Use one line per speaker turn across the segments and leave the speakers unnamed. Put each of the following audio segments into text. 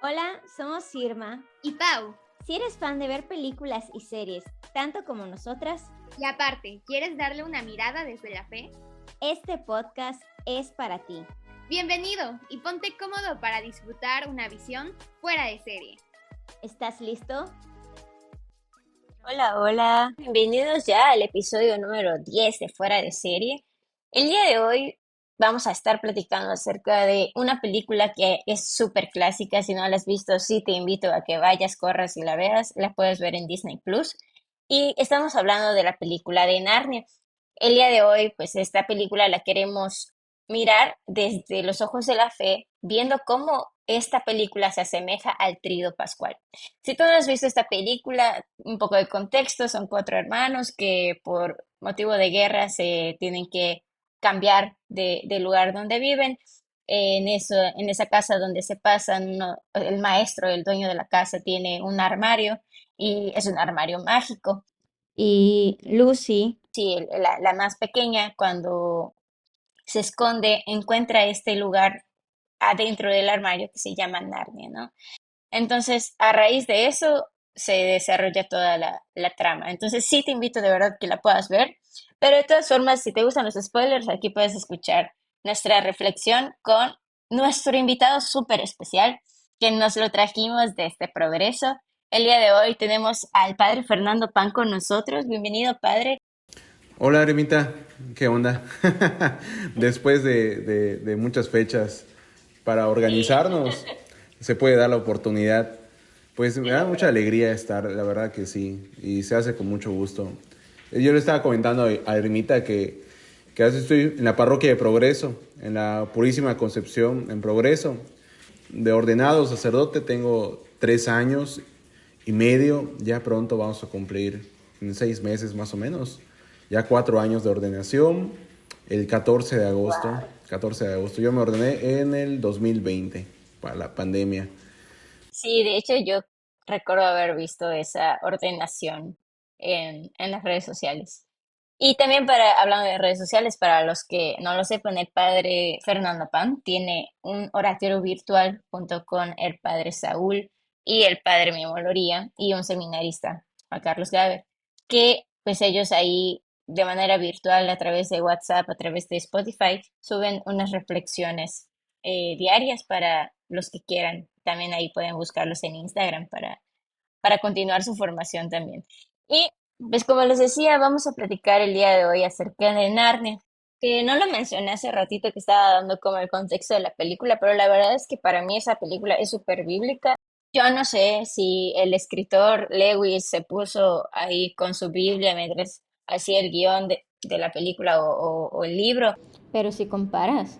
Hola, somos Irma.
Y Pau,
Si eres fan de ver películas y series, tanto como nosotras,
y aparte, ¿quieres darle una mirada desde la fe?
este podcast es para ti.
Bienvenido y ponte cómodo para disfrutar una visión fuera de serie.
¿Estás listo?
Hola, hola. Bienvenidos ya al episodio número 10 de Fuera de Serie. El día de hoy vamos a estar platicando acerca de una película que es súper clásica. Si no la has visto, sí te invito a que vayas, corras y la veas. La puedes ver en Disney Plus. Y estamos hablando de la película de Narnia. El día de hoy, pues esta película la queremos mirar desde los ojos de la fe, viendo cómo esta película se asemeja al Tríodo Pascual. Si tú no has visto esta película, un poco de contexto, son cuatro hermanos que por motivo de guerra se tienen que cambiar de lugar donde viven. En esa casa donde se pasan, el maestro, el dueño de la casa, tiene un armario y es un armario mágico.
Y Lucy,
Sí, la más pequeña, cuando se esconde, encuentra este lugar adentro del armario que se llama Narnia, ¿no? Entonces, a raíz de eso se desarrolla toda la trama. Entonces, sí te invito de verdad que la puedas ver, pero de todas formas, si te gustan los spoilers, aquí puedes escuchar nuestra reflexión con nuestro invitado súper especial, que nos lo trajimos desde Progreso. El día de hoy tenemos al padre Fernando Pan con nosotros. Bienvenido, padre.
Hola, Eremita, ¿qué onda? Después de muchas fechas para organizarnos, se puede dar la oportunidad. Pues me da mucha alegría estar, la verdad que sí, y se hace con mucho gusto. Yo le estaba comentando a Eremita que a veces estoy en la parroquia de Progreso, en la Purísima Concepción, en Progreso. De ordenado sacerdote tengo 3 años y medio, ya pronto vamos a cumplir, en 6 meses más o menos, ya 4 años de ordenación, el 14 de agosto,
Wow.
14 de agosto. Yo me ordené en el 2020, para la pandemia.
Sí, de hecho yo recuerdo haber visto esa ordenación en las redes sociales. Y también hablando de redes sociales, para los que no lo sepan, el padre Fernando Pan tiene un oratorio virtual junto con el padre Saúl y el padre Mimo Loría y un seminarista, Juan Carlos Gaber, que pues ellos ahí de manera virtual a través de WhatsApp, a través de Spotify, suben unas reflexiones diarias para los que quieran. También ahí pueden buscarlos en Instagram para continuar su formación también. Y pues como les decía, vamos a platicar el día de hoy acerca de Narnia, que no lo mencioné hace ratito que estaba dando como el contexto de la película, pero la verdad es que para mí esa película es súper bíblica. Yo no sé si el escritor Lewis se puso ahí con su Biblia mientras hacía el guión de la película o el libro,
pero si comparas,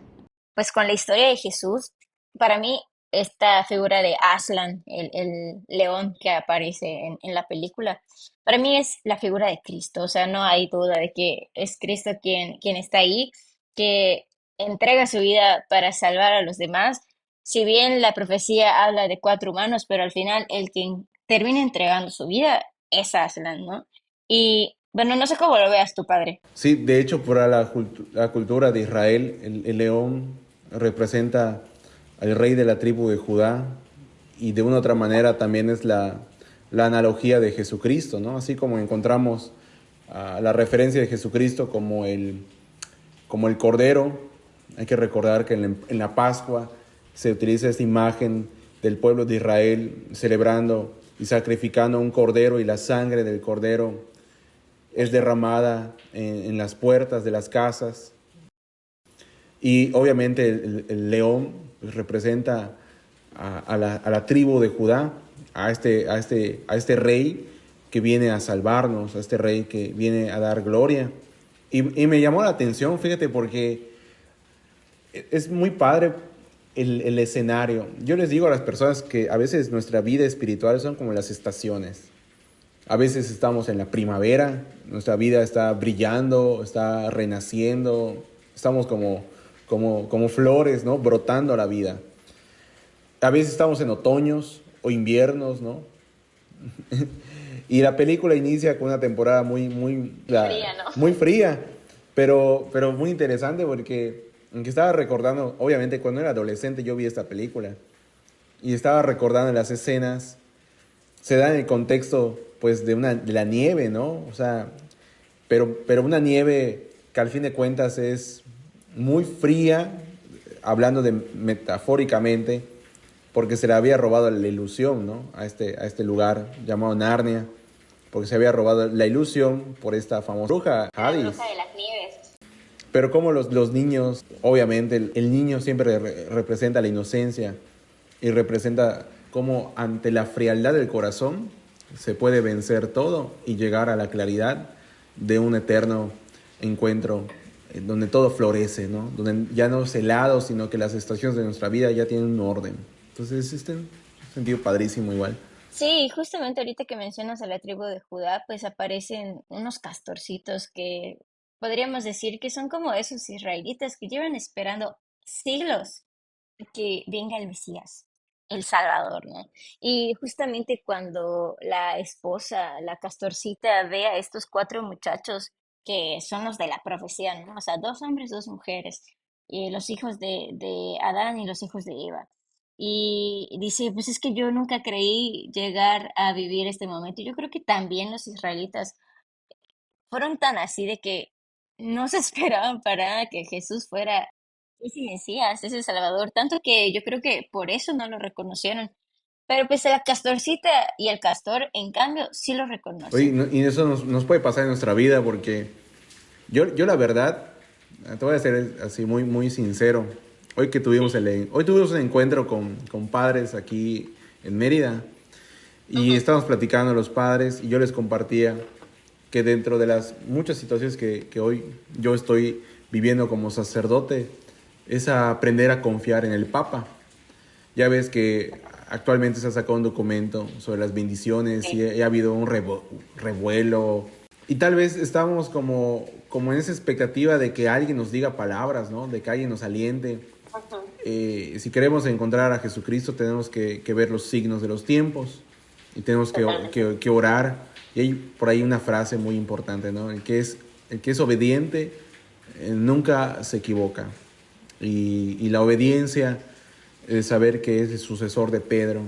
pues con la historia de Jesús, para mí esta figura de Aslan, el león que aparece en la película, para mí es la figura de Cristo, o sea, no hay duda de que es Cristo quien está ahí, que entrega su vida para salvar a los demás. Si bien la profecía habla de cuatro humanos, pero al final el quien termina entregando su vida es Aslan, ¿no? Y bueno, no sé cómo lo veas tu padre.
Sí, de hecho, para la cultura de Israel, el león representa al rey de la tribu de Judá y de una u otra manera también es la analogía de Jesucristo, ¿no? Así como encontramos la referencia de Jesucristo como el Cordero. Hay que recordar que en la Pascua se utiliza esta imagen del pueblo de Israel celebrando y sacrificando un cordero, y la sangre del cordero es derramada en las puertas de las casas. Y obviamente el león pues, representa a la tribu de Judá, a este rey que viene a salvarnos, a este rey que viene a dar gloria. Y me llamó la atención, fíjate, porque es muy padre el escenario. Yo les digo a las personas que a veces nuestra vida espiritual son como las estaciones. A veces estamos en la primavera, nuestra vida está brillando, está renaciendo, estamos como flores, ¿no? Brotando la vida. A veces estamos en otoños o inviernos, ¿no? Y la película inicia con una temporada
Fría, ¿no?
muy fría, pero muy interesante porque aunque estaba recordando, obviamente cuando era adolescente yo vi esta película y estaba recordando las escenas. Se da en el contexto, pues, de la nieve, ¿no? O sea, pero una nieve que al fin de cuentas es muy fría, hablando metafóricamente, porque se le había robado la ilusión, ¿no? A este lugar llamado Narnia, porque se había robado la ilusión por esta famosa bruja,
La
Hades.
bruja de las nieves.
Pero como los niños, obviamente, el niño siempre representa la inocencia y representa cómo ante la frialdad del corazón se puede vencer todo y llegar a la claridad de un eterno encuentro donde todo florece, ¿no? Donde ya no es helado, sino que las estaciones de nuestra vida ya tienen un orden. Entonces, un sentido padrísimo igual.
Sí, justamente ahorita que mencionas a la tribu de Judá, pues aparecen unos castorcitos que podríamos decir que son como esos israelitas que llevan esperando siglos que venga el Mesías, el Salvador, ¿no? Y justamente cuando la esposa, la castorcita, ve a estos cuatro muchachos que son los de la profecía, ¿no? O sea, dos hombres, dos mujeres, y los hijos de Adán y los hijos de Eva. Y dice, pues es que yo nunca creí llegar a vivir este momento. Yo creo que también los israelitas fueron tan así de que no se esperaban para nada que Jesús fuera ese Mesías, ese Salvador, tanto que yo creo que por eso no lo reconocieron. Pero pues la castorcita y el castor, en cambio, sí lo
Oye,
reconocen.
y eso nos puede pasar en nuestra vida porque yo la verdad, te voy a ser así muy, muy sincero. Hoy tuvimos un encuentro con padres aquí en Mérida y estábamos platicando los padres y yo les compartía que dentro de las muchas situaciones que hoy yo estoy viviendo como sacerdote es a aprender a confiar en el Papa. Ya ves que actualmente se ha sacado un documento sobre las bendiciones y ha habido un revuelo. Y tal vez estamos como en esa expectativa de que alguien nos diga palabras, ¿no? De que alguien nos aliente. Si queremos encontrar a Jesucristo tenemos que ver los signos de los tiempos y tenemos que orar. Y hay por ahí una frase muy importante, ¿no? El que es obediente nunca se equivoca. Y la obediencia es saber que es el sucesor de Pedro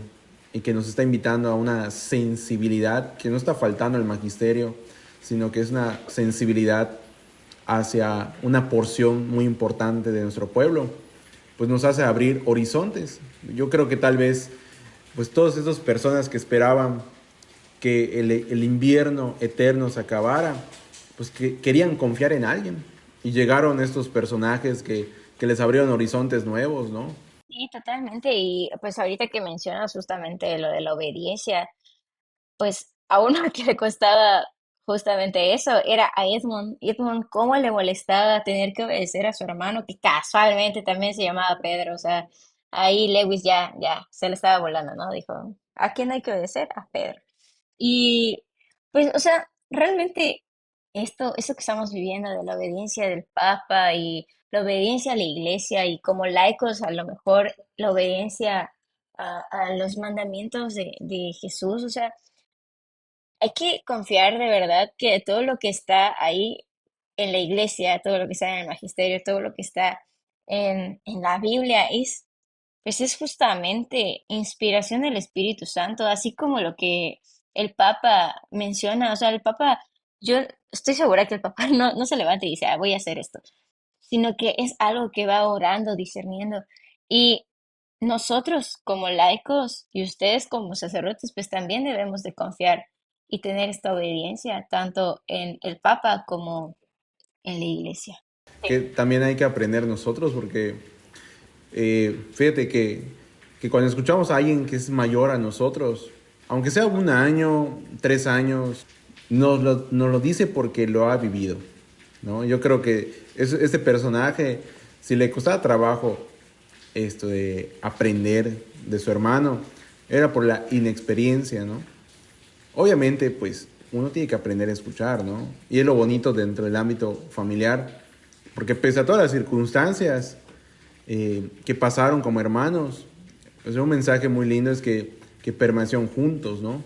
y que nos está invitando a una sensibilidad que no está faltando al magisterio, sino que es una sensibilidad hacia una porción muy importante de nuestro pueblo, pues nos hace abrir horizontes. Yo creo que tal vez pues todas esas personas que esperaban que el invierno eterno se acabara, pues que querían confiar en alguien y llegaron estos personajes que les abrieron horizontes nuevos, ¿no?
Sí, totalmente. Y pues ahorita que mencionas justamente lo de la obediencia, pues a uno que le costaba justamente eso era a Edmund. Edmund, ¿cómo le molestaba tener que obedecer a su hermano, que casualmente también se llamaba Pedro? O sea, ahí Lewis ya, se le estaba volando, ¿no? Dijo, ¿a quién hay que obedecer? A Pedro. Y pues, o sea, realmente esto que estamos viviendo de la obediencia del Papa y la obediencia a la Iglesia y como laicos a lo mejor la obediencia a los mandamientos de Jesús, o sea, hay que confiar de verdad que todo lo que está ahí en la Iglesia, todo lo que está en el magisterio, todo lo que está en la Biblia pues es justamente inspiración del Espíritu Santo, así como lo que el Papa menciona. O sea, el Papa, yo estoy segura que el Papa no se levanta y dice, "Ah, voy a hacer esto", sino que es algo que va orando, discerniendo. Y nosotros como laicos y ustedes como sacerdotes, pues también debemos de confiar y tener esta obediencia, tanto en el Papa como en la Iglesia.
Que también hay que aprender nosotros porque fíjate que cuando escuchamos a alguien que es mayor a nosotros, aunque sea un año, 3 años, nos lo dice porque lo ha vivido, ¿no? Yo creo que este personaje, si le costaba trabajo esto de aprender de su hermano, era por la inexperiencia, ¿no? Obviamente, pues, uno tiene que aprender a escuchar, ¿no? Y es lo bonito dentro del ámbito familiar, porque pese a todas las circunstancias que pasaron como hermanos, pues un mensaje muy lindo es que permanecieron juntos, ¿no?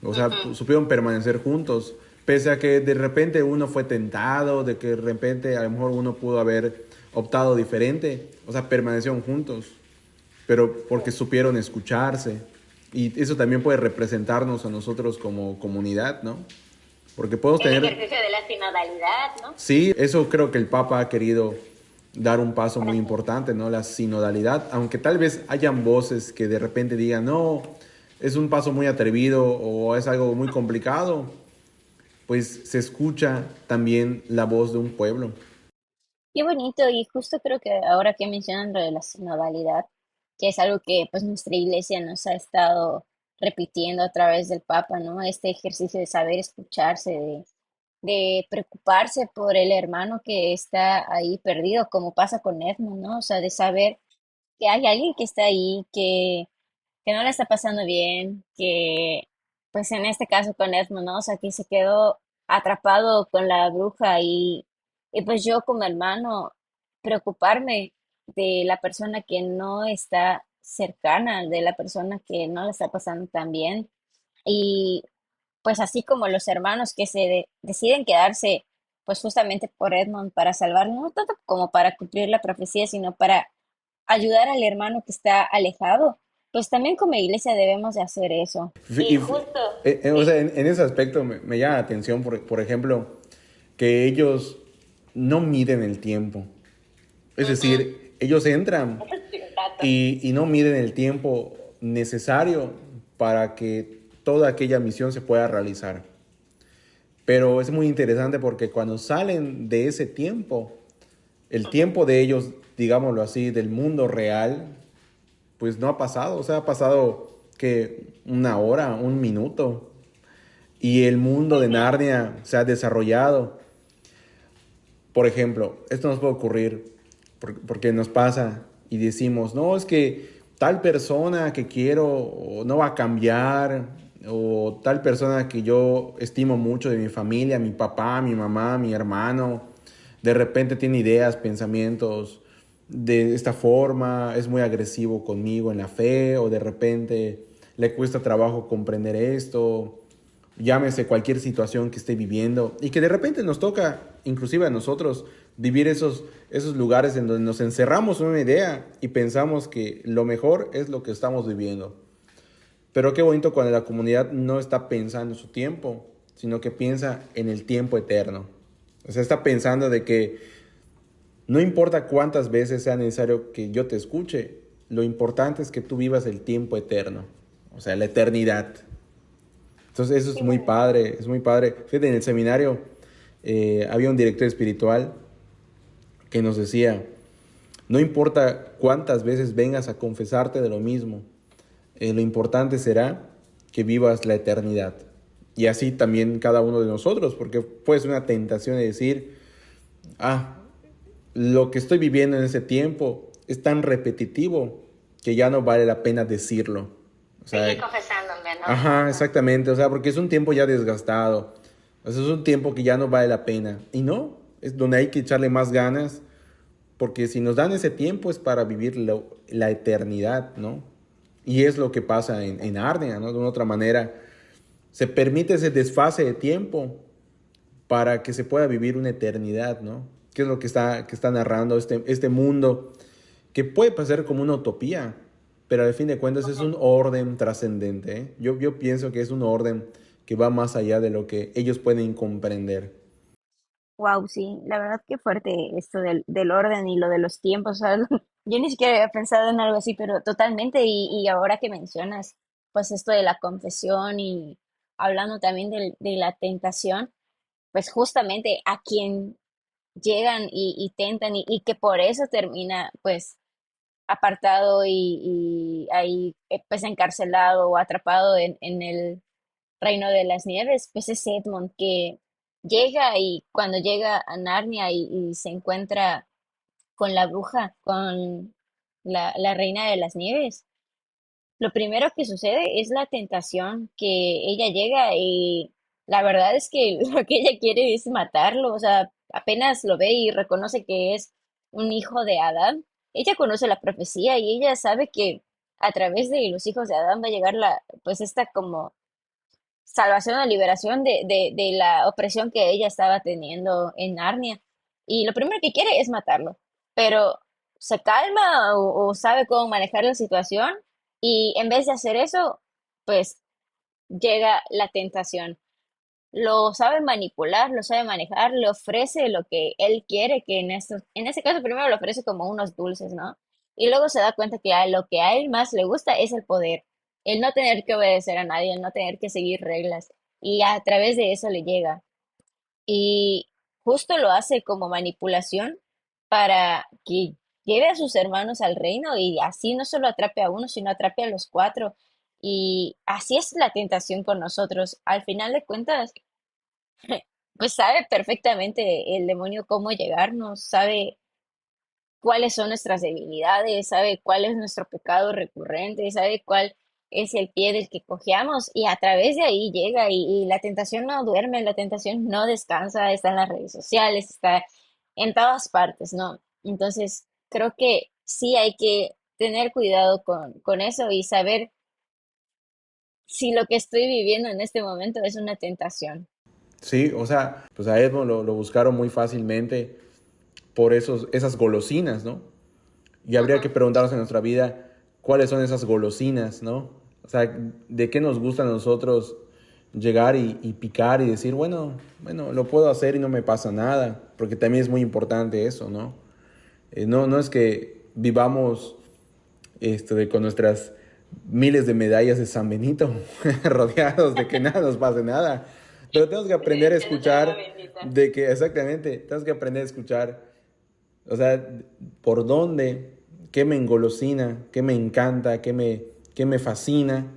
O sea, supieron permanecer juntos, pese a que de repente uno fue tentado, de que de repente a lo mejor uno pudo haber optado diferente, o sea, permanecieron juntos. pero porque supieron escucharse. Y eso también puede representarnos a nosotros como comunidad, ¿no? Porque podemos
El
tener...
ejercicio de la sinodalidad, ¿no?
Sí, eso creo que el Papa ha querido dar un paso muy importante, ¿no? La sinodalidad, aunque tal vez hayan voces que de repente digan, no, es un paso muy atrevido o es algo muy complicado, pues se escucha también la voz de un pueblo.
Qué bonito, y justo creo que ahora que mencionan lo de la sinodalidad, que es algo que pues nuestra iglesia nos ha estado repitiendo a través del Papa, ¿no? Este ejercicio de saber escucharse, de preocuparse por el hermano que está ahí perdido, como pasa con Edmund, ¿no? O sea, de saber que hay alguien que está ahí, que no le está pasando bien, que pues en este caso con Edmund, ¿no? O sea, que se quedó atrapado con la bruja y pues yo como hermano preocuparme de la persona que no está cercana, de la persona que no le está pasando tan bien. Y pues así como los hermanos que deciden quedarse pues justamente por Edmund para salvarlo, no tanto como para cumplir la profecía, sino para ayudar al hermano que está alejado, pues también como iglesia debemos de hacer eso. Y
Y,
justo,
o
sí,
sea, en ese aspecto me llama la atención, por ejemplo, que ellos no miden el tiempo. Es
ujú,
decir, ellos entran
eso es un dato.
y no miden el tiempo necesario para que toda aquella misión se pueda realizar. Pero es muy interesante porque cuando salen de ese tiempo, el tiempo de ellos, digámoslo así, del mundo real, pues no ha pasado. O sea, ha pasado que una hora, un minuto. Y el mundo de Narnia se ha desarrollado. Por ejemplo, esto nos puede ocurrir porque nos pasa y decimos, no, es que tal persona que quiero o no va a cambiar, o tal persona que yo estimo mucho de mi familia, mi papá, mi mamá, mi hermano, de repente tiene ideas, pensamientos de esta forma, es muy agresivo conmigo en la fe, o de repente le cuesta trabajo comprender esto, llámese cualquier situación que esté viviendo, y que de repente nos toca, inclusive a nosotros, vivir esos lugares en donde nos encerramos en una idea y pensamos que lo mejor es lo que estamos viviendo. Pero qué bonito cuando la comunidad no está pensando en su tiempo, sino que piensa en el tiempo eterno. O sea, está pensando de que no importa cuántas veces sea necesario que yo te escuche, lo importante es que tú vivas el tiempo eterno, o sea, la eternidad. Entonces eso
Qué bonito.
es muy padre. Fíjate, en el seminario había un director espiritual que nos decía, no importa cuántas veces vengas a confesarte de lo mismo, lo importante será que vivas la eternidad. Y así también cada uno de nosotros, porque puede ser una tentación de decir, ah, lo que estoy viviendo en ese tiempo es tan repetitivo que ya no vale la pena decirlo. O sea,
Seguir confesándome, ¿no?
ajá, exactamente, o sea, porque es un tiempo ya desgastado, o sea, es un tiempo que ya no vale la pena. Y no, es donde hay que echarle más ganas, porque si nos dan ese tiempo es para vivir la eternidad, ¿no? Y es lo que pasa en Narnia, ¿no? De una otra manera, se permite ese desfase de tiempo para que se pueda vivir una eternidad, ¿no? Que es lo que está narrando este mundo, que puede parecer como una utopía, pero al fin de cuentas es un orden trascendente, ¿eh? Yo pienso que es un orden que va más allá de lo que ellos pueden comprender.
Wow, sí, la verdad que fuerte esto del orden y lo de los tiempos, ¿sabes? Yo ni siquiera había pensado en algo así, pero totalmente, y ahora que mencionas, pues esto de la confesión y hablando también de la tentación, pues justamente a quien llegan y tentan y que por eso termina pues apartado y ahí pues encarcelado o atrapado en el Reino de las Nieves, pues es Edmund que llega y cuando llega a Narnia y se encuentra con la bruja, con la Reina de las Nieves, lo primero que sucede es la tentación, que ella llega y la verdad es que lo que ella quiere es matarlo, o sea, apenas lo ve y reconoce que es un hijo de Adán. Ella conoce la profecía y ella sabe que a través de los hijos de Adán va a llegar pues esta como salvación o liberación de la opresión que ella estaba teniendo en Narnia. Y lo primero que quiere es matarlo. Pero se calma o sabe cómo manejar la situación y en vez de hacer eso, pues llega la tentación. Lo sabe manipular, lo sabe manejar, le ofrece lo que él quiere, que en este caso primero le ofrece como unos dulces, ¿no? Y luego se da cuenta que a lo que a él más le gusta es el poder, el no tener que obedecer a nadie, el no tener que seguir reglas. Y a través de eso le llega. Y justo lo hace como manipulación para que lleve a sus hermanos al reino y así no solo atrape a uno, sino atrape a los cuatro. Y así es la tentación con nosotros. Al final de cuentas, pues sabe perfectamente el demonio cómo llegarnos, sabe cuáles son nuestras debilidades, sabe cuál es nuestro pecado recurrente, sabe cuál es el pie del que cojeamos y a través de ahí llega y la tentación no duerme, la tentación no descansa, está en las redes sociales, está en todas partes, ¿no? Entonces, creo que sí hay que tener cuidado con eso y saber si lo que estoy viviendo en este momento es una tentación.
Sí, o sea, pues a Edmond lo buscaron muy fácilmente por esas golosinas, ¿no? Y habría que
Ujú.
preguntarnos en nuestra vida cuáles son esas golosinas, ¿no? O sea, de qué nos gusta a nosotros llegar y picar y decir, bueno, lo puedo hacer y no me pasa nada, porque también es muy importante eso, ¿no? No es que vivamos con nuestras miles de medallas de San Benito, rodeados de que nada nos pase nada. Pero tenemos que aprender a
Que no sea agua
escuchar
bendita.
de que, exactamente, tenemos que aprender a escuchar, o sea, por dónde, qué me engolosina, qué me encanta, qué me fascina,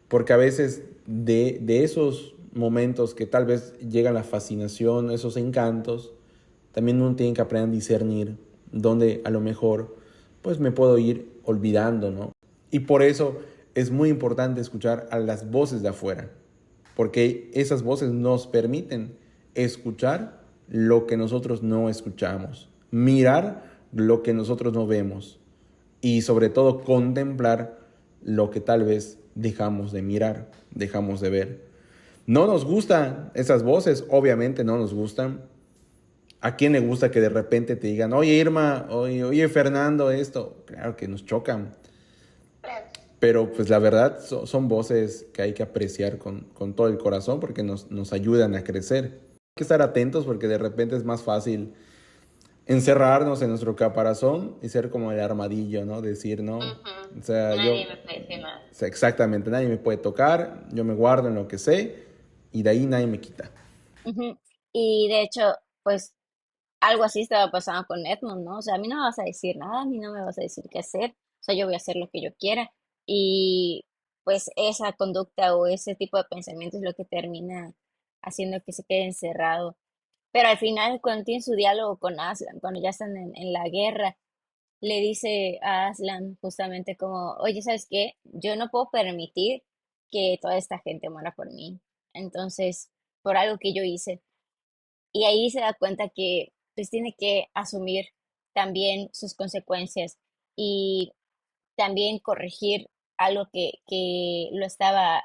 porque a veces de esos momentos que tal vez llega la fascinación, esos encantos, también uno tiene que aprender a discernir dónde a lo mejor pues me puedo ir olvidando, ¿no? Y por eso es muy importante escuchar a las voces de afuera, porque esas voces nos permiten escuchar lo que nosotros no escuchamos, mirar lo que nosotros no vemos y sobre todo contemplar lo que tal vez dejamos de mirar, dejamos de ver. No nos gustan esas voces, obviamente no nos gustan. ¿A quién le gusta que de repente te digan, oye Irma, oye Fernando, esto? Claro que nos chocan. Pero pues la verdad son voces que hay que apreciar con todo el corazón porque nos ayudan a crecer. Hay que estar atentos porque de repente es más fácil encerrarnos en nuestro caparazón y ser como el armadillo, ¿no? Decir, no, o sea,
Nadie me puede decir nada.
o sea, exactamente, nadie me puede tocar, yo me guardo en lo que sé y de ahí nadie me quita.
Ujú. Y de hecho, pues algo así estaba pasando con Edmund, ¿no? O sea, a mí no me vas a decir nada, a mí no me vas a decir qué hacer, o sea, yo voy a hacer lo que yo quiera. Y pues esa conducta o ese tipo de pensamiento es lo que termina haciendo que se quede encerrado. Pero al final, cuando tiene su diálogo con Aslan, cuando ya están en la guerra, le dice a Aslan justamente como, oye, ¿sabes qué? Yo no puedo permitir que toda esta gente muera por mí. Entonces, por algo que yo hice. Y ahí se da cuenta que pues tiene que asumir también sus consecuencias y también corregir algo que lo estaba,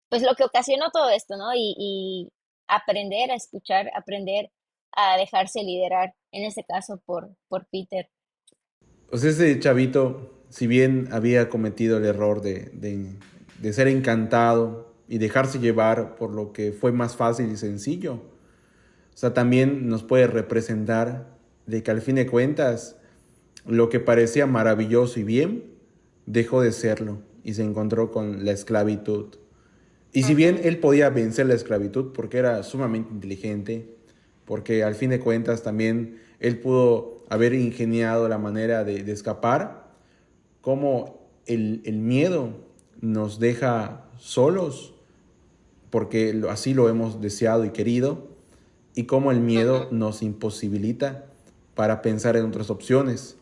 pues lo que ocasionó todo esto, ¿no? Y aprender a escuchar, aprender a dejarse liderar, en este caso por Peter.
Pues ese chavito, si bien había cometido el error de ser encantado y dejarse llevar por lo que fue más fácil y sencillo, o sea, también nos puede representar de que al fin de cuentas lo que parecía maravilloso y bien dejó de serlo y se encontró con la esclavitud. Y si bien
Ujú.
él podía vencer la esclavitud porque era sumamente inteligente, porque al fin de cuentas también él pudo haber ingeniado la manera de escapar, como el miedo nos deja solos, porque así lo hemos deseado y querido, y cómo el miedo
Ujú.
nos imposibilita para pensar en otras opciones.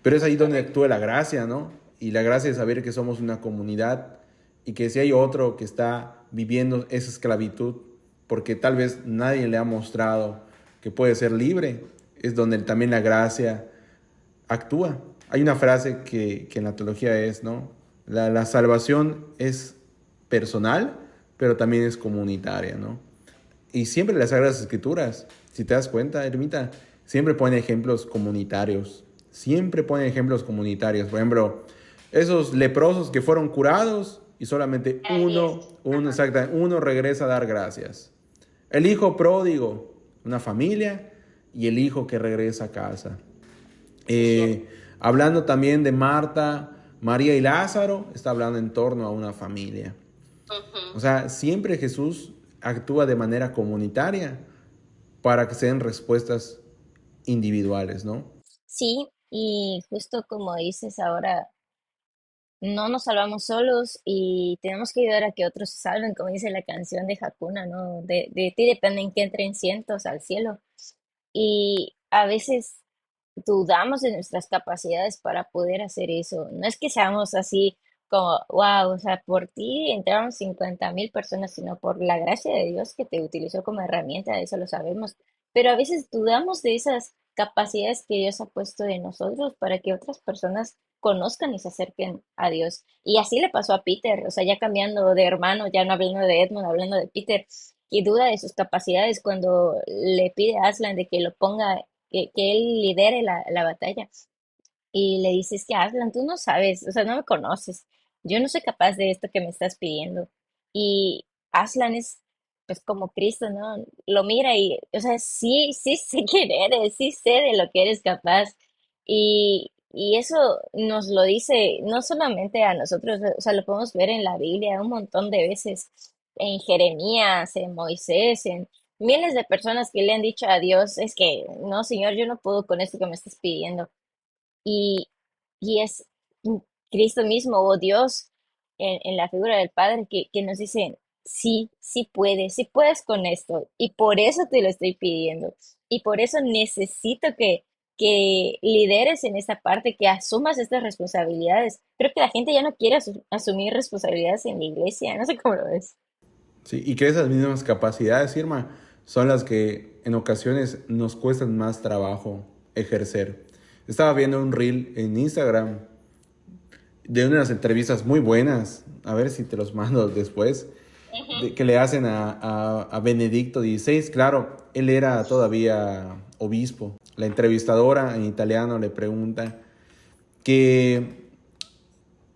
Pero es ahí donde
Correcto.
actúa la gracia, ¿no? Y la gracia es saber que somos una comunidad y que si hay otro que está viviendo esa esclavitud, porque tal vez nadie le ha mostrado que puede ser libre, es donde también la gracia actúa. Hay una frase que en la teología es, ¿no? La salvación es personal, pero también es comunitaria, ¿no? Y siempre las Sagradas Escrituras, si te das cuenta, Ermita, siempre pone ejemplos comunitarios. Siempre pone ejemplos comunitarios. Por ejemplo, esos leprosos que fueron curados y solamente uno regresa a dar gracias. El hijo pródigo, una familia, y el hijo que regresa a casa. Hablando también de Marta, María y Lázaro, está hablando en torno a una familia. O sea, siempre Jesús actúa de manera comunitaria para que se den respuestas individuales, ¿no?
Sí, y justo como dices ahora, no nos salvamos solos y tenemos que ayudar a que otros se salven, como dice la canción de Hakuna, ¿no? De ti dependen que entren cientos al cielo. Y a veces dudamos de nuestras capacidades para poder hacer eso. No es que seamos así como, wow, o sea, por ti entraron 50,000 personas, sino por la gracia de Dios que te utilizó como herramienta, eso lo sabemos. Pero a veces dudamos de esas capacidades que Dios ha puesto en nosotros para que otras personas conozcan y se acerquen a Dios. Y así le pasó a Peter, o sea, ya cambiando de hermano, ya no hablando de Edmund, hablando de Peter, y duda de sus capacidades cuando le pide a Aslan de que lo ponga, que él lidere la batalla. Y le dices que Aslan, tú no sabes, o sea, no me conoces. Yo no soy capaz de esto que me estás pidiendo. Y Aslan es pues como Cristo, ¿no? Lo mira y, o sea, sí, sí sé quién eres, sí sé de lo que eres capaz. Y eso nos lo dice no solamente a nosotros, o sea, lo podemos ver en la Biblia un montón de veces, en Jeremías, en Moisés, en miles de personas que le han dicho a Dios, es que, no, Señor, yo no puedo con esto que me estás pidiendo. Y, y es Cristo mismo o Dios en la figura del Padre que nos dice, sí, sí puedes con esto. Y por eso te lo estoy pidiendo. Y por eso necesito que lideres en esta parte, que asumas estas responsabilidades. Creo que la gente ya no quiere asumir responsabilidades en la iglesia. No sé cómo lo ves.
Sí, y que esas mismas capacidades, Irma, son las que en ocasiones nos cuestan más trabajo ejercer. Estaba viendo un reel en Instagram de unas entrevistas muy buenas, a ver si te los mando después, que le hacen a Benedicto XVI. Claro, él era todavía obispo. La entrevistadora en italiano le pregunta que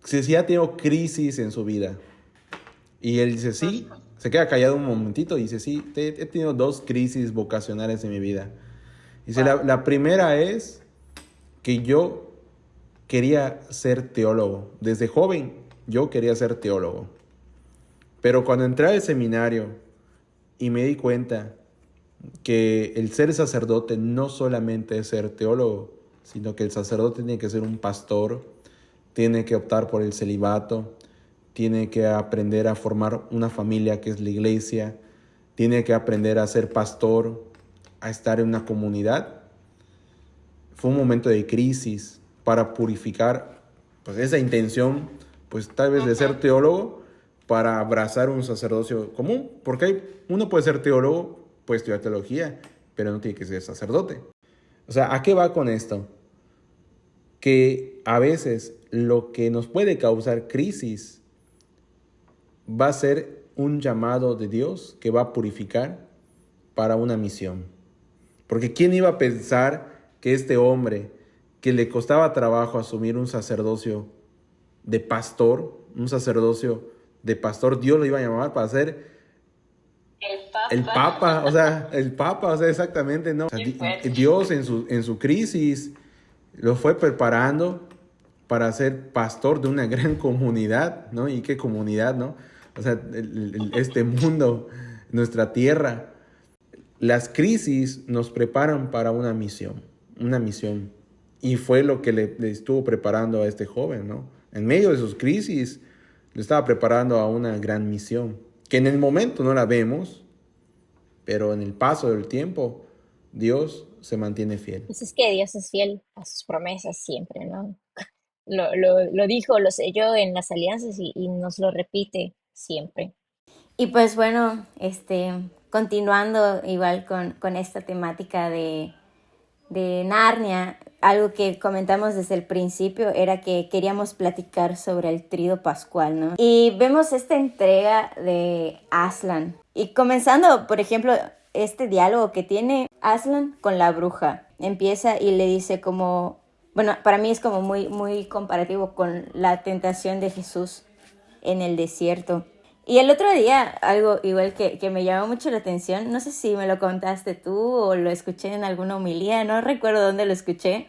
si ha tenido crisis en su vida. Y él dice, sí, se queda callado un momentito y dice, sí, he tenido 2 crisis vocacionales en mi vida. Dice, la primera es que yo quería ser teólogo. Desde joven yo quería ser teólogo. Pero cuando entré al seminario y me di cuenta que el ser sacerdote no solamente es ser teólogo, sino que el sacerdote tiene que ser un pastor, tiene que optar por el celibato, tiene que aprender a formar una familia que es la iglesia, tiene que aprender a ser pastor, a estar en una comunidad. Fue un momento de crisis para purificar pues, esa intención, pues tal vez de ser teólogo, para abrazar un sacerdocio común, porque uno puede ser teólogo, puede estudiar teología, pero no tiene que ser sacerdote. O sea, ¿a qué va con esto? Que a veces lo que nos puede causar crisis va a ser un llamado de Dios que va a purificar para una misión. Porque ¿quién iba a pensar que este hombre, que le costaba trabajo asumir un sacerdocio de pastor, Dios lo iba a llamar para ser el Papa, o sea, exactamente, ¿no? O sea, Dios en su crisis lo fue preparando para ser pastor de una gran comunidad, ¿no? ¿Y qué comunidad, no? O sea, este mundo, nuestra tierra. Las crisis nos preparan para una misión. Y fue lo que le estuvo preparando a este joven, ¿no? En medio de sus crisis, le estaba preparando a una gran misión, que en el momento no la vemos, pero en el paso del tiempo, Dios se mantiene fiel.
Pues es que Dios es fiel a sus promesas siempre, ¿no? Lo dijo, lo selló en las alianzas y nos lo repite siempre.
Y pues bueno, continuando igual con esta temática de Narnia, algo que comentamos desde el principio era que queríamos platicar sobre el tríodo pascual, ¿no? Y vemos esta entrega de Aslan. Y comenzando, por ejemplo, este diálogo que tiene Aslan con la bruja. empieza y le dice como, bueno, para mí es como muy, muy comparativo con la tentación de Jesús en el desierto. Y el otro día, algo igual que me llamó mucho la atención, no sé si me lo contaste tú o lo escuché en alguna homilía, no recuerdo dónde lo escuché,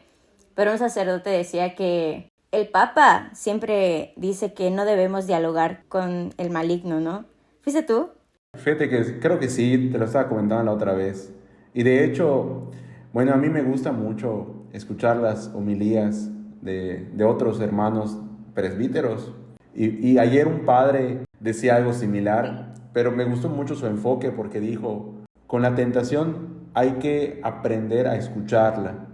pero un sacerdote decía que el Papa siempre dice que no debemos dialogar con el maligno, ¿no? ¿Fuiste tú?
Fíjate que creo que sí, te lo estaba comentando la otra vez. Y de hecho, bueno, a mí me gusta mucho escuchar las homilías de otros hermanos presbíteros. Y ayer un padre decía algo similar, pero me gustó mucho su enfoque porque dijo, con la tentación hay que aprender a escucharla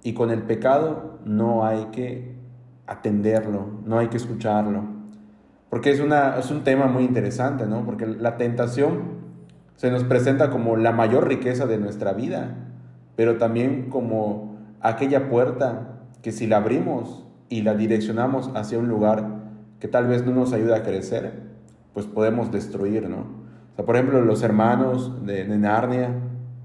y con el pecado no hay que atenderlo, no hay que escucharlo. Porque es un tema muy interesante, ¿no? Porque la tentación se nos presenta como la mayor riqueza de nuestra vida, pero también como aquella puerta que si la abrimos y la direccionamos hacia un lugar que tal vez no nos ayuda a crecer, pues podemos destruir, ¿no? O sea, por ejemplo, los hermanos de Narnia,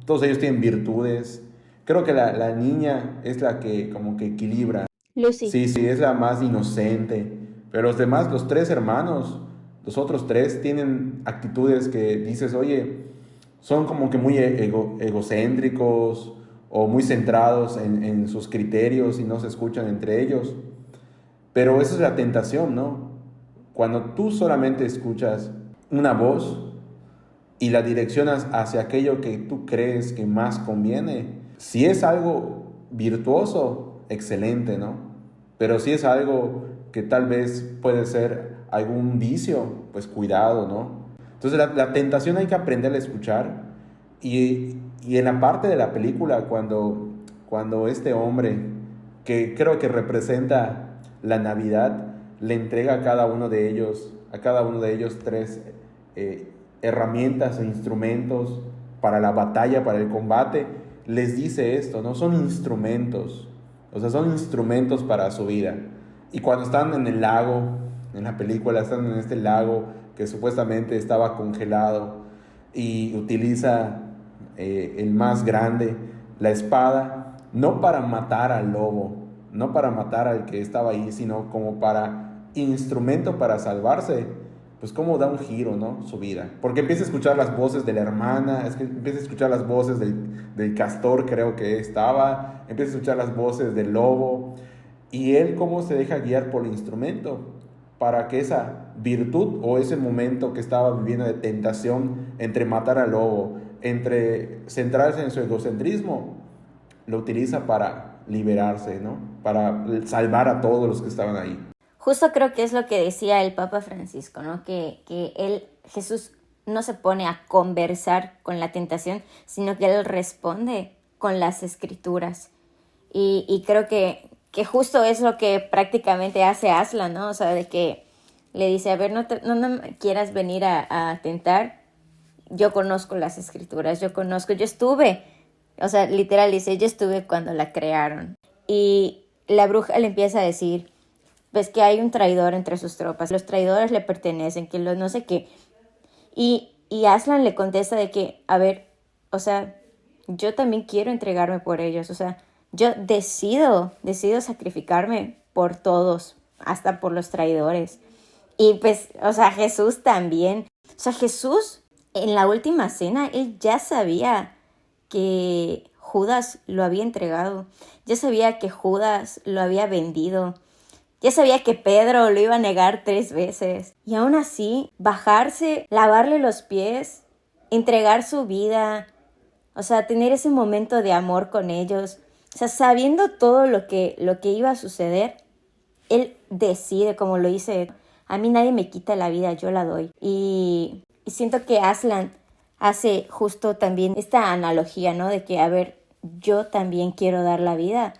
todos ellos tienen virtudes. Creo que la niña es la que como que equilibra.
Lucy.
Sí, sí, es la más inocente. Pero los demás, los tres hermanos, los otros tres tienen actitudes que dices, oye, son como que muy egocéntricos o muy centrados en sus criterios y no se escuchan entre ellos. Pero esa es la tentación, ¿no? Cuando tú solamente escuchas una voz y la direccionas hacia aquello que tú crees que más conviene, si es algo virtuoso, excelente, ¿no? Pero si es algo que tal vez puede ser algún vicio, pues cuidado, ¿no? Entonces la tentación hay que aprender a escuchar y en la parte de la película cuando este hombre, que creo que representa la Navidad, le entrega a cada uno de ellos tres herramientas e instrumentos para la batalla, para el combate, les dice esto, ¿no? Son instrumentos, o sea, son instrumentos para su vida. Y cuando están en el lago, en la película, están en este lago que supuestamente estaba congelado y utiliza el más grande, la espada, no para matar al lobo, no para matar al que estaba ahí, sino como para instrumento para salvarse, pues cómo da un giro, ¿no? Su vida. Porque empieza a escuchar las voces de la hermana, empieza a escuchar las voces del castor, creo que estaba, empieza a escuchar las voces del lobo, y él cómo se deja guiar por el instrumento, para que esa virtud o ese momento que estaba viviendo de tentación entre matar al lobo, entre centrarse en su egocentrismo, lo utiliza para liberarse, ¿no? Para salvar a todos los que estaban ahí.
Justo creo que es lo que decía el Papa Francisco, ¿no? Que Jesús no se pone a conversar con la tentación, sino que él responde con las escrituras. Y creo que justo es lo que prácticamente hace Aslan, ¿no? O sea, de que le dice, a ver, no me quieras venir a tentar, yo conozco las escrituras, yo estuve, o sea, literal dice, yo estuve cuando la crearon. Y la bruja le empieza a decir, ves que hay un traidor entre sus tropas, los traidores le pertenecen, que no sé qué. Y Aslan le contesta de que, a ver, o sea, yo también quiero entregarme por ellos, o sea, yo decido sacrificarme por todos, hasta por los traidores. Y pues, o sea, Jesús también. O sea, Jesús en la última cena, él ya sabía que Judas lo había entregado. Ya sabía que Judas lo había vendido. Ya sabía que Pedro lo iba a negar 3 veces. Y aún así, bajarse, lavarle los pies, entregar su vida, o sea, tener ese momento de amor con ellos. O sea, sabiendo todo lo que iba a suceder, él decide, como lo dice, a mí nadie me quita la vida, yo la doy. Y siento que Aslan hace justo también esta analogía, ¿no? De que, a ver, yo también quiero dar la vida,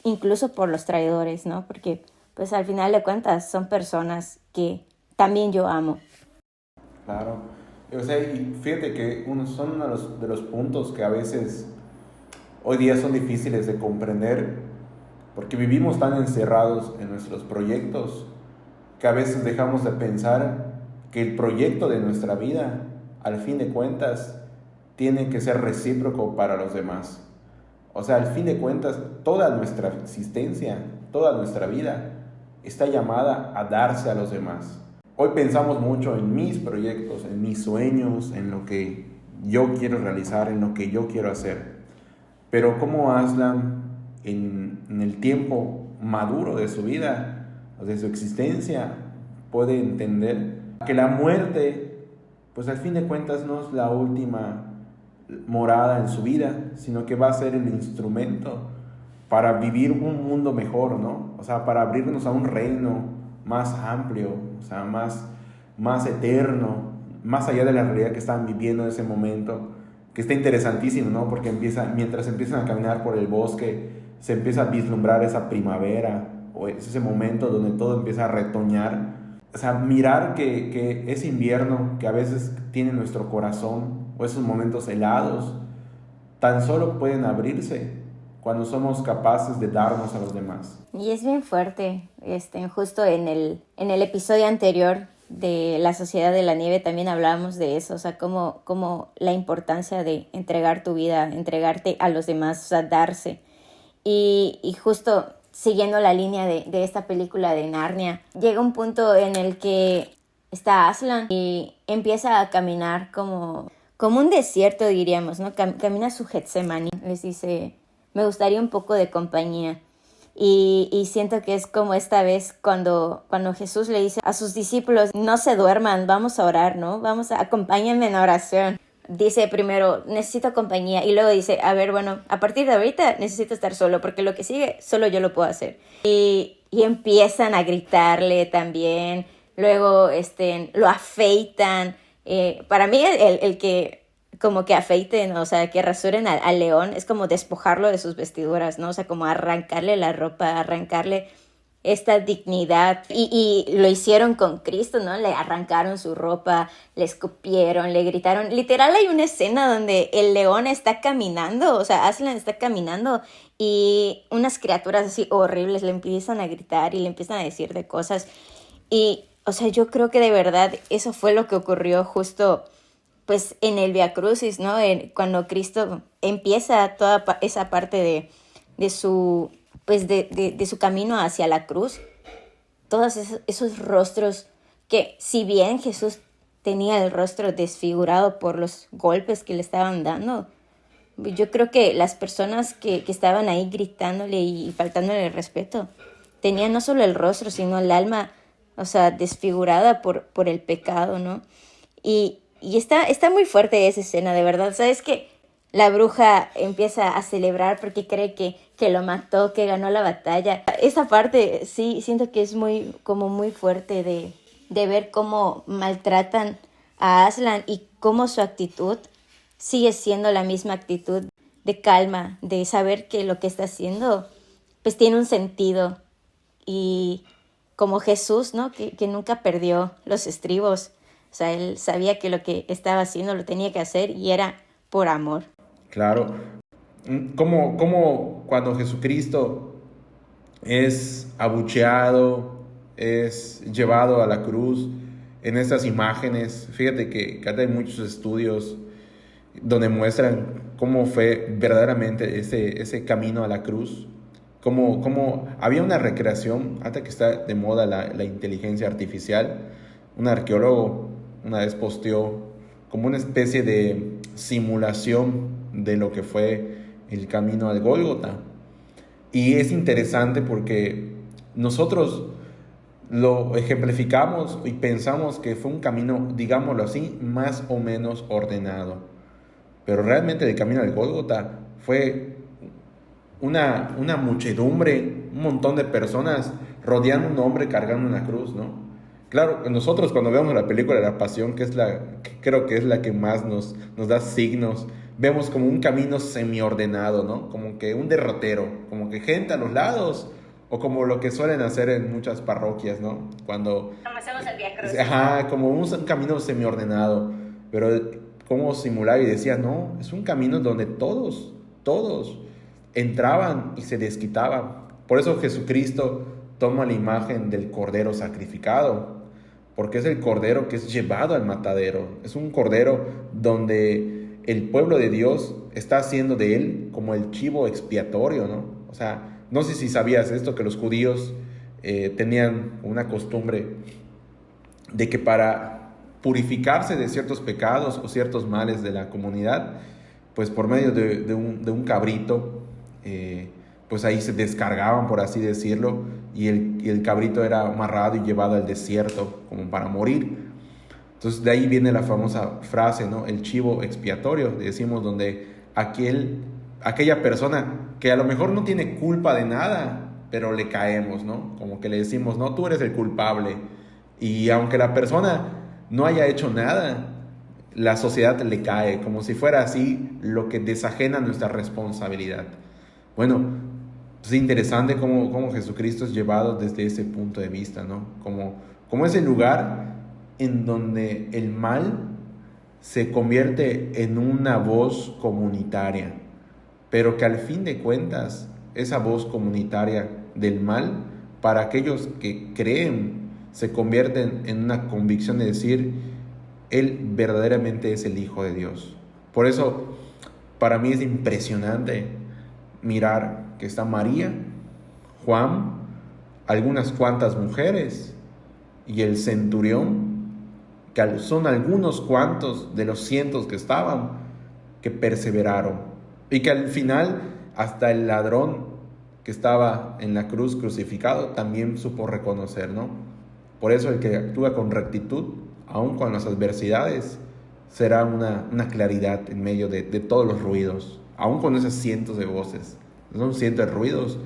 incluso por los traidores, ¿no? Porque, pues, al final de cuentas, son personas que también yo amo.
Claro. O sea, y fíjate que son uno de los puntos que a veces hoy día son difíciles de comprender, porque vivimos tan encerrados en nuestros proyectos que a veces dejamos de pensar que el proyecto de nuestra vida, al fin de cuentas, tiene que ser recíproco para los demás. O sea, al fin de cuentas, toda nuestra existencia, toda nuestra vida está llamada a darse a los demás. Hoy pensamos mucho en mis proyectos, en mis sueños, en lo que yo quiero realizar, en lo que yo quiero hacer. Pero como Aslan, en el tiempo maduro de su vida, de su existencia, puede entender que la muerte, pues al fin de cuentas no es la última morada en su vida, sino que va a ser el instrumento para vivir un mundo mejor, ¿no? O sea, para abrirnos a un reino más amplio, o sea, más eterno, más allá de la realidad que están viviendo en ese momento, que está interesantísimo, ¿no? Porque mientras empiezan a caminar por el bosque, se empieza a vislumbrar esa primavera, o es ese momento donde todo empieza a retoñar. O sea, mirar que ese invierno que a veces tiene nuestro corazón, o esos momentos helados, tan solo pueden abrirse cuando somos capaces de darnos a los demás.
Y es bien fuerte, justo en el episodio anterior de la Sociedad de la Nieve también hablábamos de eso, o sea, como la importancia de entregar tu vida, entregarte a los demás, o sea, darse. Y justo siguiendo la línea de esta película de Narnia, llega un punto en el que está Aslan y empieza a caminar como un desierto, diríamos, ¿no? Camina su Getsemaní, les dice, me gustaría un poco de compañía. Y siento que es como esta vez cuando Jesús le dice a sus discípulos, no se duerman, vamos a orar, ¿no? Acompáñenme en oración. Dice primero, necesito compañía, y luego dice, a ver, bueno, a partir de ahorita necesito estar solo, porque lo que sigue solo yo lo puedo hacer. Y empiezan a gritarle también, luego lo afeitan. Para mí el que como que afeiten, o sea, que rasuren al león, es como despojarlo de sus vestiduras, ¿no? O sea, como arrancarle la ropa, arrancarle esta dignidad. Y lo hicieron con Cristo, ¿no? Le arrancaron su ropa, le escupieron, le gritaron. Literal hay una escena donde el león está caminando, o sea, Aslan está caminando y unas criaturas así horribles le empiezan a gritar y le empiezan a decir de cosas. Y, o sea, yo creo que de verdad eso fue lo que ocurrió justo pues en el Vía Crucis, ¿no? Cuando Cristo empieza toda esa parte de su camino hacia la cruz, todos esos rostros que, si bien Jesús tenía el rostro desfigurado por los golpes que le estaban dando, yo creo que las personas que estaban ahí gritándole y faltándole el respeto tenían no solo el rostro, sino el alma, o sea, desfigurada por el pecado, ¿no? Y está muy fuerte esa escena, de verdad. ¿Sabes qué? La bruja empieza a celebrar porque cree que lo mató, que ganó la batalla. Esa parte sí siento que es muy fuerte de ver cómo maltratan a Aslan y cómo su actitud sigue siendo la misma actitud de calma, de saber que lo que está haciendo pues tiene un sentido. Y como Jesús, ¿no? Que nunca perdió los estribos. O sea, él sabía que lo que estaba haciendo lo tenía que hacer y era por amor.
Claro. Como cuando Jesucristo es abucheado, es llevado a la cruz, en estas imágenes, fíjate que hay muchos estudios donde muestran cómo fue verdaderamente ese camino a la cruz, cómo había una recreación, hasta que está de moda la inteligencia artificial. Un arqueólogo una vez posteó como una especie de simulación de lo que fue el camino al Gólgota. Y es interesante porque nosotros lo ejemplificamos y pensamos que fue un camino, digámoslo así, más o menos ordenado. Pero realmente el camino al Gólgota fue una muchedumbre, un montón de personas rodeando a un hombre cargando una cruz, ¿no? Claro, nosotros cuando vemos la película de la Pasión, que creo que es la que más nos da signos, vemos como un camino semiordenado, ¿no? Como que un derrotero, como que gente a los lados, o como lo que suelen hacer en muchas parroquias, ¿no? Cuando
hacemos el Vía Crucis.
Ajá, como un camino semiordenado, pero como simulaba y decía, no, es un camino donde todos entraban y se desquitaban. Por eso Jesucristo toma la imagen del cordero sacrificado, porque es el cordero que es llevado al matadero. Es un cordero donde el pueblo de Dios está haciendo de él como el chivo expiatorio, ¿no? O sea, no sé si sabías esto, que los judíos tenían una costumbre de que para purificarse de ciertos pecados o ciertos males de la comunidad, pues por medio de un cabrito, pues ahí se descargaban, por así decirlo, y el cabrito era amarrado y llevado al desierto como para morir. Entonces de ahí viene la famosa frase, ¿no? El chivo expiatorio, decimos, donde aquella persona que a lo mejor no tiene culpa de nada, pero le caemos, ¿no? Como que le decimos, no, tú eres el culpable. Y aunque la persona no haya hecho nada, la sociedad le cae, como si fuera así lo que desajena nuestra responsabilidad. Bueno, es interesante cómo Jesucristo es llevado desde ese punto de vista, ¿no? Como ese lugar en donde el mal se convierte en una voz comunitaria, pero que al fin de cuentas, esa voz comunitaria del mal, para aquellos que creen, se convierte en una convicción de decir, Él verdaderamente es el Hijo de Dios. Por eso, para mí es impresionante mirar que está María, Juan, algunas cuantas mujeres y el centurión, que son algunos cuantos de los cientos que estaban, que perseveraron. Y que al final, hasta el ladrón que estaba en la cruz crucificado también supo reconocer, ¿no? Por eso el que actúa con rectitud, aun con las adversidades, será una claridad en medio de todos los ruidos, aun con esos cientos de voces. Son cientos de ruidos,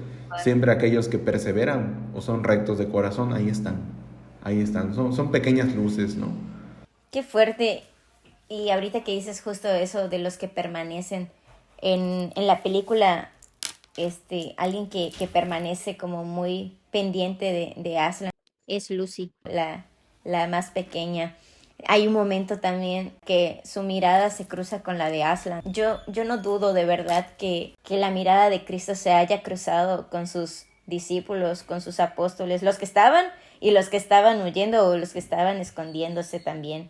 siempre aquellos que perseveran o son rectos de corazón, ahí están, son pequeñas luces, ¿no?
Qué fuerte. Y ahorita que dices justo eso de los que permanecen en la película, alguien que permanece como muy pendiente de Aslan
Es Lucy.
la más pequeña. Hay un momento también que su mirada se cruza con la de Aslan. Yo no dudo de verdad que la mirada de Cristo se haya cruzado con sus discípulos, con sus apóstoles, los que estaban y los que estaban huyendo o los que estaban escondiéndose también.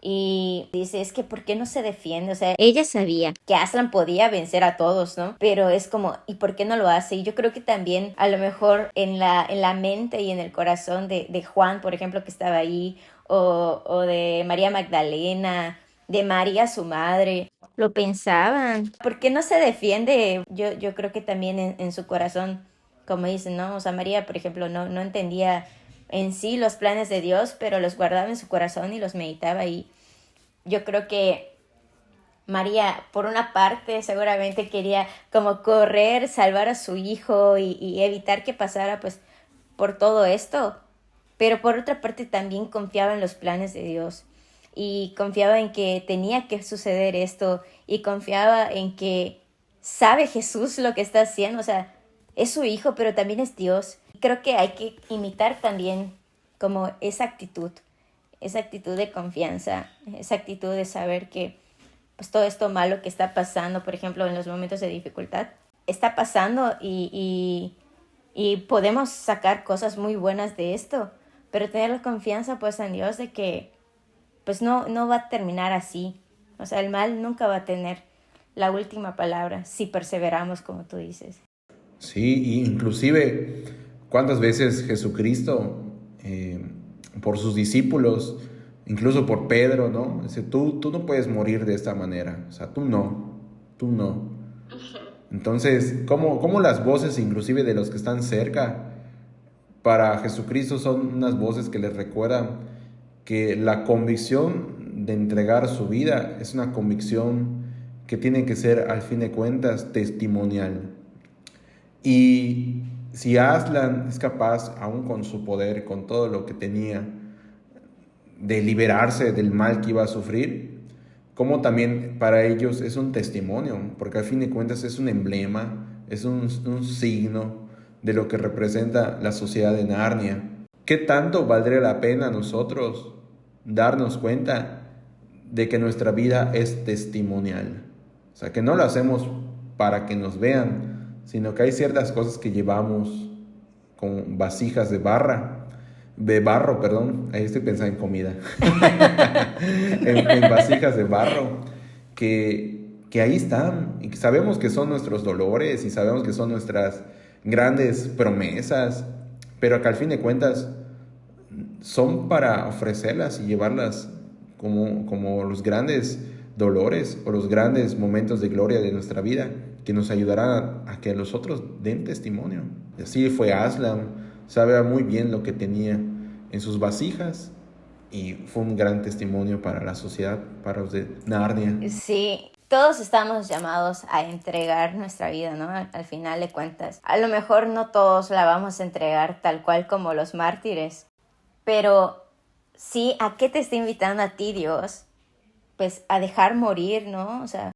Y dice, es que ¿por qué no se defiende? O sea,
Ella sabía.
que Aslan podía vencer a todos, ¿no? Pero es como, ¿y por qué no lo hace? Y yo creo que también a lo mejor en la mente y en el corazón de Juan, por ejemplo, que estaba ahí, o de María Magdalena, de María su madre,
Lo pensaban.
¿por qué no se defiende? Yo creo que también en su corazón, como dicen, ¿no? O sea, María, por ejemplo, no entendía en sí los planes de Dios, pero los guardaba en su corazón y los meditaba. Y yo creo que María, por una parte, seguramente quería como correr, salvar a su hijo y evitar que pasara pues por todo esto. Pero por otra parte también confiaba en los planes de Dios y confiaba en que tenía que suceder esto y confiaba en que sabe Jesús lo que está haciendo. O sea, es su hijo, pero también es Dios. Creo que hay que imitar también como esa actitud de confianza, esa actitud de saber que pues todo esto malo que está pasando, por ejemplo, en los momentos de dificultad, está pasando y podemos sacar cosas muy buenas de esto, pero tener la confianza pues en Dios de que pues no va a terminar así. O sea, el mal nunca va a tener la última palabra si perseveramos, como tú dices.
Sí, y inclusive, ¿cuántas veces Jesucristo, por sus discípulos, incluso por Pedro, ¿no? Dice, tú no puedes morir de esta manera, o sea, tú no. Entonces, ¿cómo las voces inclusive de los que están cerca para Jesucristo son unas voces que les recuerdan que la convicción de entregar su vida es una convicción que tiene que ser, al fin de cuentas, testimonial? Y si Aslan es capaz, aún con su poder, con todo lo que tenía, de liberarse del mal que iba a sufrir, como también para ellos es un testimonio, porque al fin de cuentas es un emblema, es un signo de lo que representa la sociedad de Narnia. ¿Qué tanto valdría la pena a nosotros darnos cuenta de que nuestra vida es testimonial? O sea, que no lo hacemos para que nos vean, sino que hay ciertas cosas que llevamos con vasijas de barro, ahí estoy pensando en comida, en vasijas de barro, que que ahí están y que sabemos que son nuestros dolores y sabemos que son nuestras grandes promesas, pero que al fin de cuentas son para ofrecerlas y llevarlas como los grandes dolores o los grandes momentos de gloria de nuestra vida, que nos ayudarán a que los otros den testimonio. Y así fue Aslan, sabía muy bien lo que tenía en sus vasijas y fue un gran testimonio para la sociedad, para los de Narnia.
Sí, todos estamos llamados a entregar nuestra vida, ¿no? Al final de cuentas. A lo mejor no todos la vamos a entregar tal cual como los mártires, pero sí, ¿a qué te está invitando a ti Dios? Pues a dejar morir, ¿no? O sea,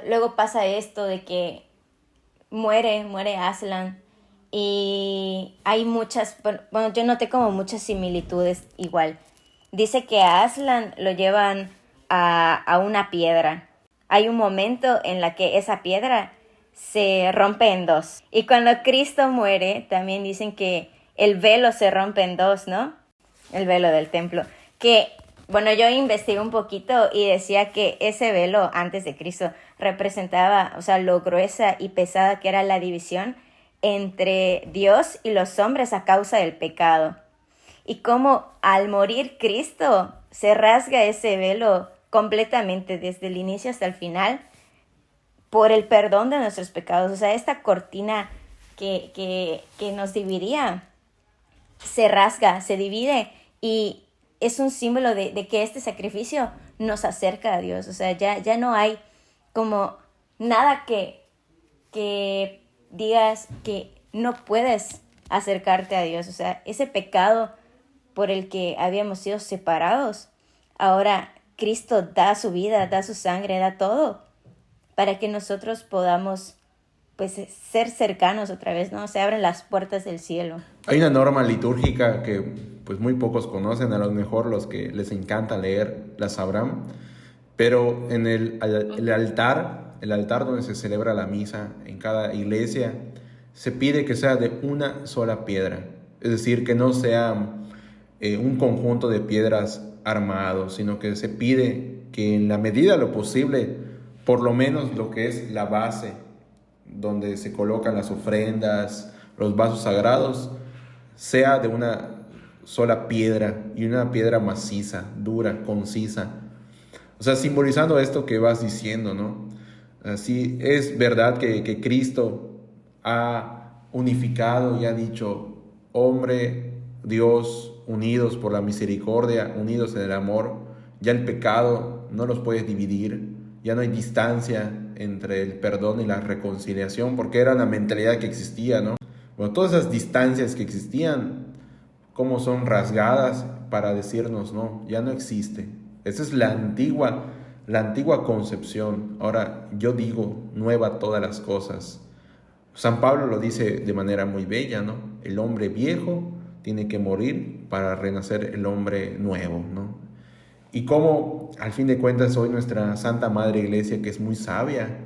luego pasa esto de que muere Aslan y hay muchas, bueno, yo noté como muchas similitudes igual. Dice que a Aslan lo llevan a una piedra. Hay un momento en la que esa piedra se rompe en dos. Y cuando Cristo muere, también dicen que el velo se rompe en dos, ¿no? El velo del templo. Que, bueno, yo investigué un poquito y decía que ese velo antes de Cristo representaba, o sea, lo gruesa y pesada que era la división entre Dios y los hombres a causa del pecado. Y cómo al morir Cristo se rasga ese velo completamente desde el inicio hasta el final por el perdón de nuestros pecados. O sea, esta cortina que nos dividía se rasga, se divide y es un símbolo de que este sacrificio nos acerca a Dios. O sea, ya no hay como nada que digas que no puedes acercarte a Dios. O sea, ese pecado por el que habíamos sido separados, ahora Cristo da su vida, da su sangre, da todo para que nosotros podamos pues ser cercanos otra vez, ¿no? Se abren las puertas del cielo.
Hay una norma litúrgica que pues muy pocos conocen, a lo mejor los que les encanta leer la sabrán, pero en el altar donde se celebra la misa en cada iglesia, se pide que sea de una sola piedra, es decir, que no sea un conjunto de piedras armados, sino que se pide que en la medida de lo posible, por lo menos lo que es la base, donde se colocan las ofrendas, los vasos sagrados, sea de una sola piedra y una piedra maciza, dura, concisa. O sea, simbolizando esto que vas diciendo, ¿no? Así es verdad que Cristo ha unificado y ha dicho, hombre, Dios, unidos por la misericordia, unidos en el amor, ya el pecado no los puedes dividir, ya no hay distancia entre el perdón y la reconciliación, porque era la mentalidad que existía, ¿no? Bueno, todas esas distancias que existían, cómo son rasgadas para decirnos, no, ya no existe. Esa es la antigua concepción. Ahora yo digo, nueva todas las cosas. San Pablo lo dice de manera muy bella, ¿no? El hombre viejo tiene que morir para renacer el hombre nuevo, ¿no? Y cómo, al fin de cuentas, hoy nuestra Santa Madre Iglesia, que es muy sabia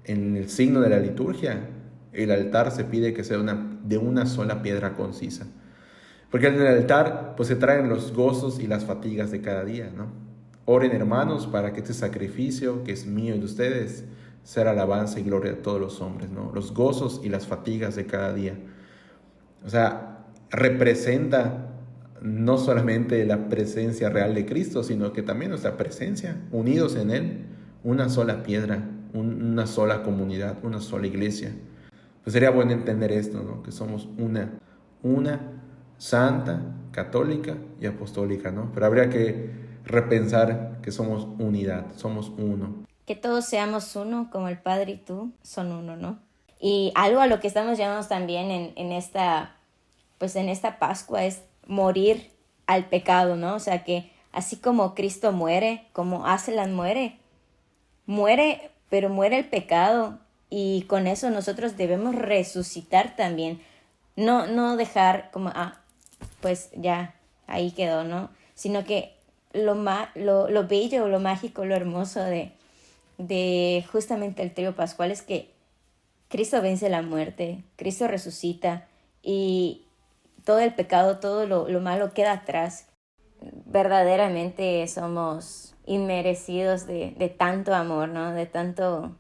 en el signo de la liturgia, el altar se pide que sea de una sola piedra concisa. Porque en el altar pues se traen los gozos y las fatigas de cada día, ¿no? Oren, hermanos, para que este sacrificio que es mío y de ustedes sea alabanza y gloria de todos los hombres, ¿no? Los gozos y las fatigas de cada día. O sea, representa no solamente la presencia real de Cristo, sino que también nuestra presencia, unidos en Él, una sola piedra, una sola comunidad, una sola iglesia. Pues sería bueno entender esto, ¿no? Que somos una santa, católica y apostólica, ¿no? Pero habría que repensar que somos unidad, somos uno.
Que todos seamos uno, como el Padre y tú son uno, ¿no? Y algo a lo que estamos llamados también en esta Pascua es morir al pecado, ¿no? O sea que así como Cristo muere, como Aslan muere, pero muere el pecado y con eso nosotros debemos resucitar también. No dejar como, pues ya, ahí quedó, ¿no? Sino que lo bello, lo mágico, lo hermoso de justamente el trío pascual es que Cristo vence la muerte, Cristo resucita y todo el pecado, todo lo malo queda atrás. Verdaderamente somos inmerecidos de tanto amor, ¿no? De tanto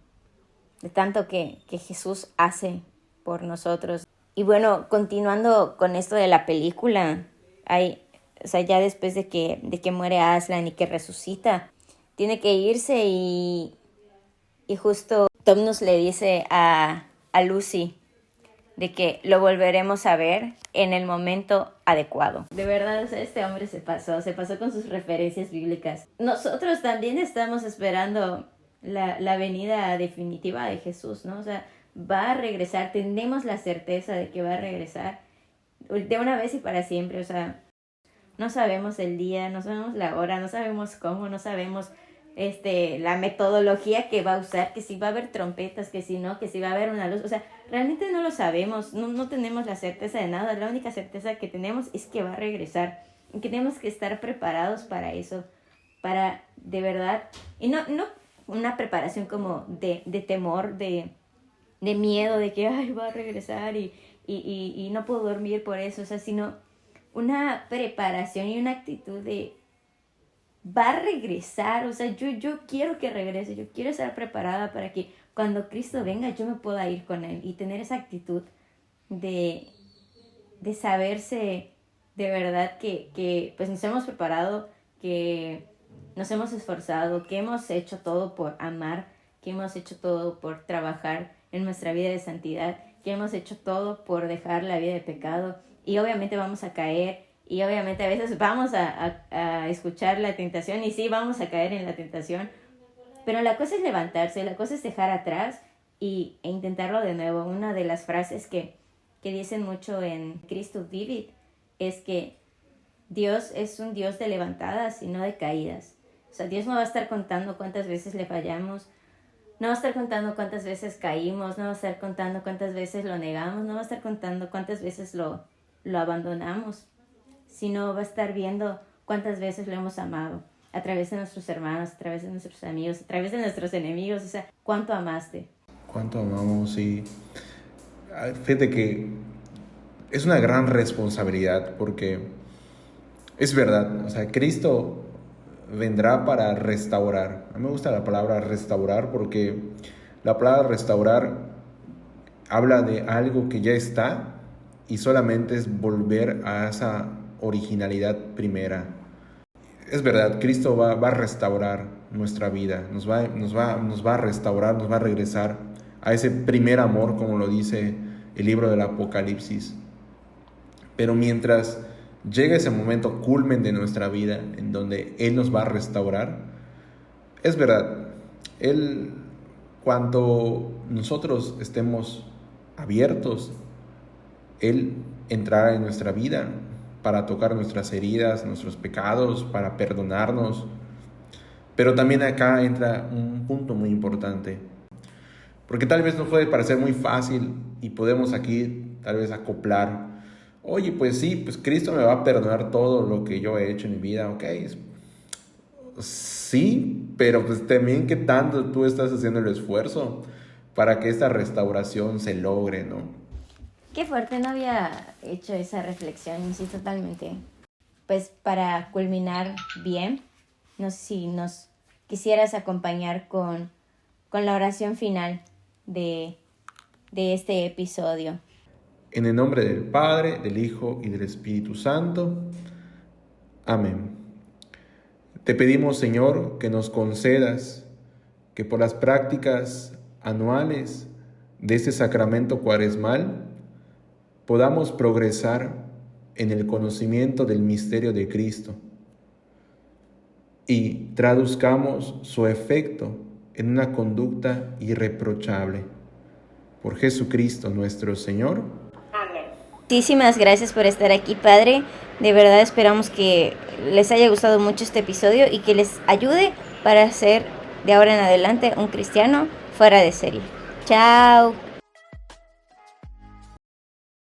que Jesús hace por nosotros. Y bueno, continuando con esto de la película, ya después de que muere Aslan y que resucita, tiene que irse y justo Tumnus le dice a Lucy de que lo volveremos a ver en el momento adecuado. De verdad, este hombre se pasó con sus referencias bíblicas. Nosotros también estamos esperando la venida definitiva de Jesús, ¿no? O sea, va a regresar, tenemos la certeza de que va a regresar de una vez y para siempre. O sea, no sabemos el día, no sabemos la hora, no sabemos cómo, no sabemos la metodología que va a usar, que si va a haber trompetas, que si no, que si va a haber una luz. O sea, realmente no lo sabemos, no tenemos la certeza de nada. La única certeza que tenemos es que va a regresar y que tenemos que estar preparados para eso, para de verdad, y no una preparación como de temor, de miedo, de que ay, va a regresar y no puedo dormir por eso, o sea, sino una preparación y una actitud de va a regresar. O sea, yo quiero que regrese, yo quiero estar preparada para que cuando Cristo venga yo me pueda ir con Él y tener esa actitud de saberse de verdad que pues nos hemos preparado, que nos hemos esforzado, que hemos hecho todo por amar, que hemos hecho todo por trabajar en nuestra vida de santidad, que hemos hecho todo por dejar la vida de pecado. Y obviamente vamos a caer, y obviamente a veces vamos a escuchar la tentación, y sí, vamos a caer en la tentación, pero la cosa es levantarse, la cosa es dejar atrás e intentarlo de nuevo. Una de las frases que dicen mucho en Cristo Vivit es que Dios es un Dios de levantadas y no de caídas. O sea, Dios no va a estar contando cuántas veces le fallamos, no va a estar contando cuántas veces caímos, no va a estar contando cuántas veces lo negamos, no va a estar contando cuántas veces lo abandonamos, sino va a estar viendo cuántas veces lo hemos amado, a través de nuestros hermanos, a través de nuestros amigos, a través de nuestros enemigos. O sea, ¿cuánto amaste?
¿Cuánto amamos? Y fíjate que es una gran responsabilidad, porque es verdad, o sea, Cristo vendrá para restaurar. A mí me gusta la palabra restaurar, porque la palabra restaurar habla de algo que ya está y solamente es volver a esa originalidad primera. Es verdad, Cristo va a restaurar nuestra vida, nos va a restaurar, nos va a regresar a ese primer amor, como lo dice el libro del Apocalipsis. Pero mientras llega ese momento culmen de nuestra vida en donde Él nos va a restaurar, es verdad, Él, cuando nosotros estemos abiertos, Él entrará en nuestra vida para tocar nuestras heridas, nuestros pecados, para perdonarnos. Pero también acá entra un punto muy importante, porque tal vez nos puede parecer muy fácil y podemos aquí tal vez acoplar. Oye, pues sí, pues Cristo me va a perdonar todo lo que yo he hecho en mi vida, ok. Sí, pero pues también qué tanto tú estás haciendo el esfuerzo para que esta restauración se logre, ¿no?
Qué fuerte, no había hecho esa reflexión, sí, totalmente. Pues para culminar bien, no sé si nos quisieras acompañar con la oración final de este episodio.
En el nombre del Padre, del Hijo y del Espíritu Santo. Amén. Te pedimos, Señor, que nos concedas que por las prácticas anuales de este sacramento cuaresmal podamos progresar en el conocimiento del misterio de Cristo y traduzcamos su efecto en una conducta irreprochable. Por Jesucristo nuestro Señor.
Muchísimas gracias por estar aquí, Padre. De verdad esperamos que les haya gustado mucho este episodio y que les ayude para ser de ahora en adelante un cristiano fuera de serie. Chao.